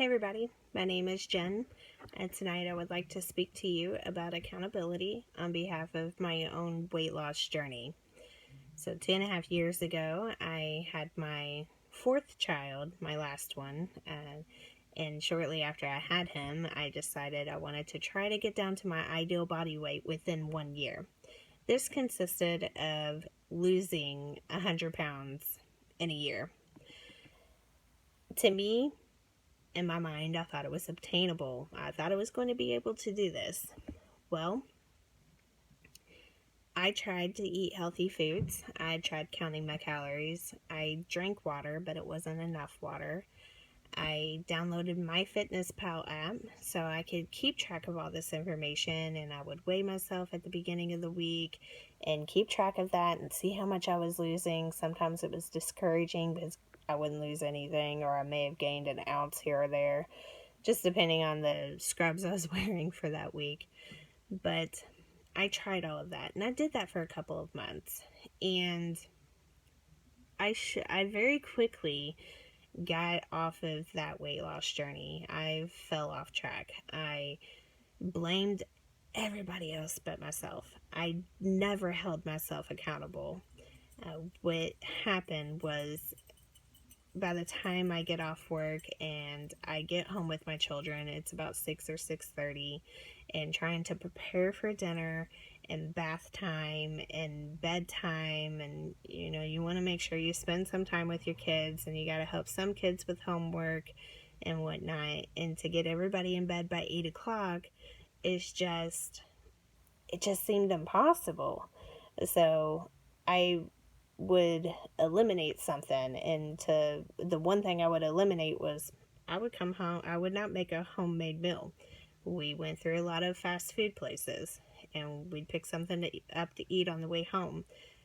Hey everybody, my name is Jen, and tonight I would like to speak to you about accountability on behalf of my own weight loss journey. So, 2.5 years ago, I had my fourth child, my last one, and shortly after I had him, I decided I wanted to try to get down to my ideal body weight within 1 year. This consisted of losing 100 pounds in a year. To me, in my mind, I thought it was obtainable. I thought I was going to be able to do this. Well, I tried to eat healthy foods. I tried counting my calories. I drank water, but it wasn't enough water. I downloaded MyFitnessPal app so I could keep track of all this information, and I would weigh myself at the beginning of the week and keep track of that and see how much I was losing. Sometimes it was discouraging because I wouldn't lose anything, or I may have gained an ounce here or there, just depending on the scrubs I was wearing for that week. But I tried all of that, and I did that for a couple of months, and I very quickly got off of that weight loss journey. I fell off track. I blamed everybody else but myself. I never held myself accountable. What happened was, by the time I get off work and I get home with my children, it's about 6 or 6:30, and trying to prepare for dinner and bath time and bedtime, and you want to make sure you spend some time with your kids, and you got to help some kids with homework and whatnot, and to get everybody in bed by 8 o'clock is it just seemed impossible. So I would eliminate something, and the one thing I would eliminate was I would come home. I would not make a homemade meal. We went through a lot of fast food places, and we'd pick something up to eat on the way home,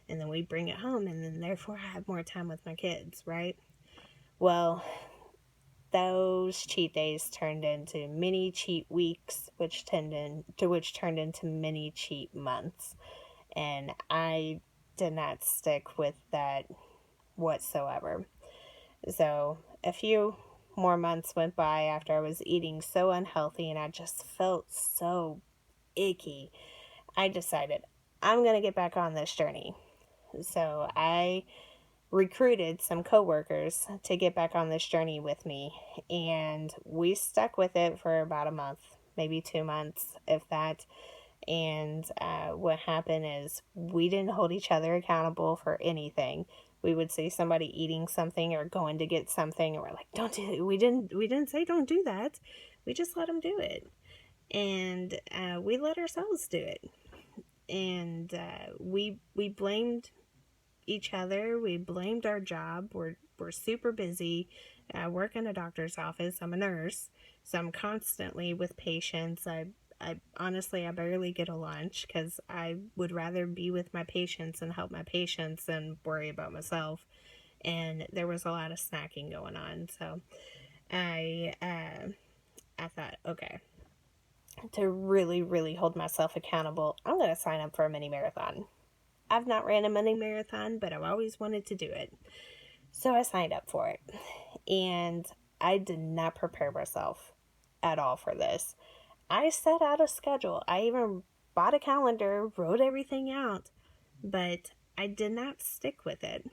and then we'd bring it home, and then therefore I had more time with my kids, right? Well, those cheat days turned into mini cheat weeks, which turned into mini cheat months, and I did not stick with that whatsoever. So a few more months went by after I was eating so unhealthy, and I just felt so icky. I decided I'm going to get back on this journey. So I recruited some coworkers to get back on this journey with me, and we stuck with it for about a month, maybe 2 months, if that. And what happened is we didn't hold each other accountable for anything. We would see somebody eating something or going to get something, and we're like, "Don't do it." We didn't say don't do that. We just let them do it, and we let ourselves do it. And we blamed each other. We blamed our job. We're super busy. I work in a doctor's office. I'm a nurse, so I'm constantly with patients. I honestly, I barely get a lunch because I would rather be with my patients and help my patients than worry about myself. And there was a lot of snacking going on, so I I thought, okay, to really, really hold myself accountable, I'm going to sign up for a mini marathon. I've not ran a mini marathon, but I've always wanted to do it. So I signed up for it. And I did not prepare myself at all for this. I set out a schedule. I even bought a calendar, wrote everything out, but I did not stick with it.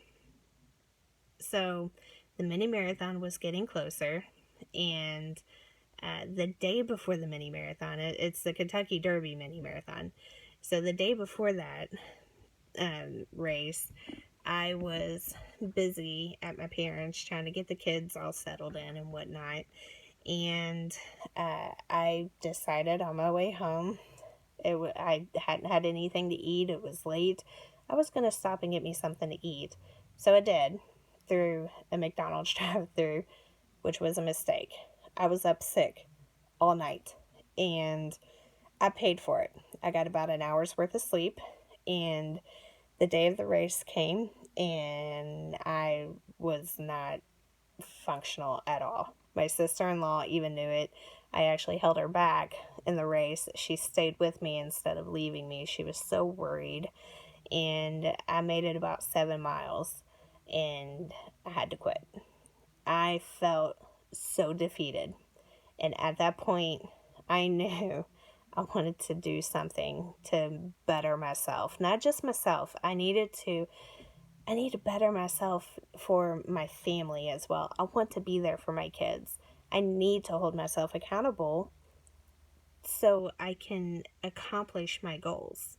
So the mini marathon was getting closer, and the day before the mini marathon, it's the Kentucky Derby mini marathon. So the day before that race, I was busy at my parents' trying to get the kids all settled in and whatnot. And I decided on my way home, I hadn't had anything to eat. It was late. I was going to stop and get me something to eat. So I did, through a McDonald's drive-through, which was a mistake. I was up sick all night, and I paid for it. I got about an hour's worth of sleep, and the day of the race came, and I was not functional at all. My sister-in-law even knew it. I actually held her back in the race. She stayed with me instead of leaving me. She was so worried, and I made it about 7 miles, and I had to quit. I felt so defeated. And at that point, I knew I wanted to do something to better myself. Not just myself. I need to better myself for my family as well. I want to be there for my kids. I need to hold myself accountable so I can accomplish my goals.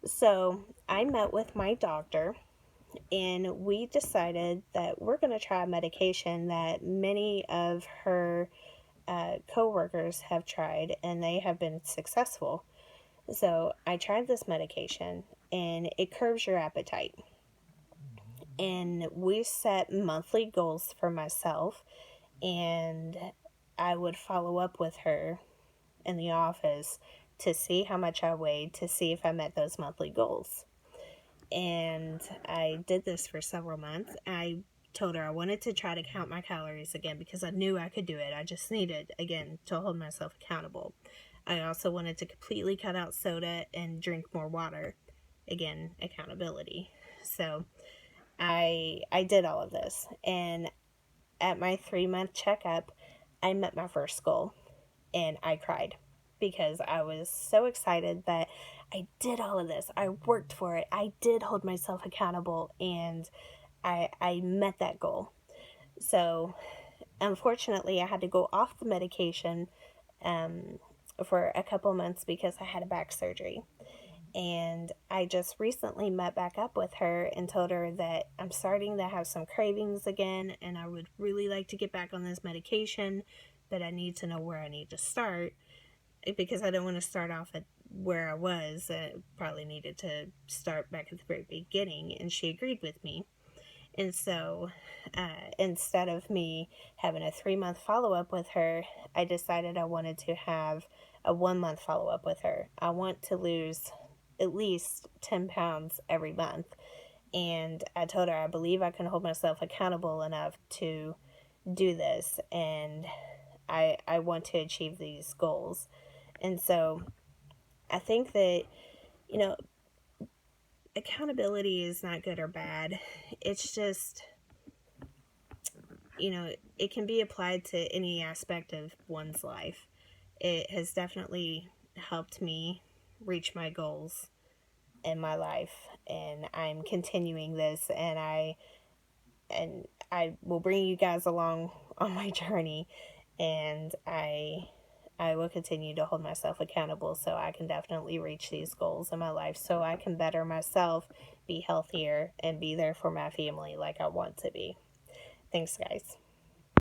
So I met with my doctor, and we decided that we're going to try a medication that many of her co-workers have tried and they have been successful. So I tried this medication, and it curbs your appetite. And we set monthly goals for myself, and I would follow up with her in the office to see how much I weighed, to see if I met those monthly goals. And I did this for several months. I told her I wanted to try to count my calories again because I knew I could do it. I just needed, again, to hold myself accountable. I also wanted to completely cut out soda and drink more water. Again, accountability. So I did all of this, and at my 3-month checkup, I met my first goal, and I cried because I was so excited that I did all of this. I worked for it. I did hold myself accountable, and I met that goal. So, unfortunately, I had to go off the medication um, for a couple months because I had a back surgery. And I just recently met back up with her and told her that I'm starting to have some cravings again, and I would really like to get back on this medication, but I need to know where I need to start because I don't want to start off at where I was. I probably needed to start back at the very beginning, and she agreed with me. And so instead of me having a 3-month follow up with her, I decided I wanted to have a 1-month follow up with her. I want to lose at least 10 pounds every month. And I told her I believe I can hold myself accountable enough to do this. And I want to achieve these goals. And so I think that, you know, accountability is not good or bad. It's just, it can be applied to any aspect of one's life. It has definitely helped me reach my goals in my life, and I'm continuing this, and I will bring you guys along on my journey, and I will continue to hold myself accountable so I can definitely reach these goals in my life, so I can better myself, be healthier, and be there for my family like I want to be. Thanks, guys.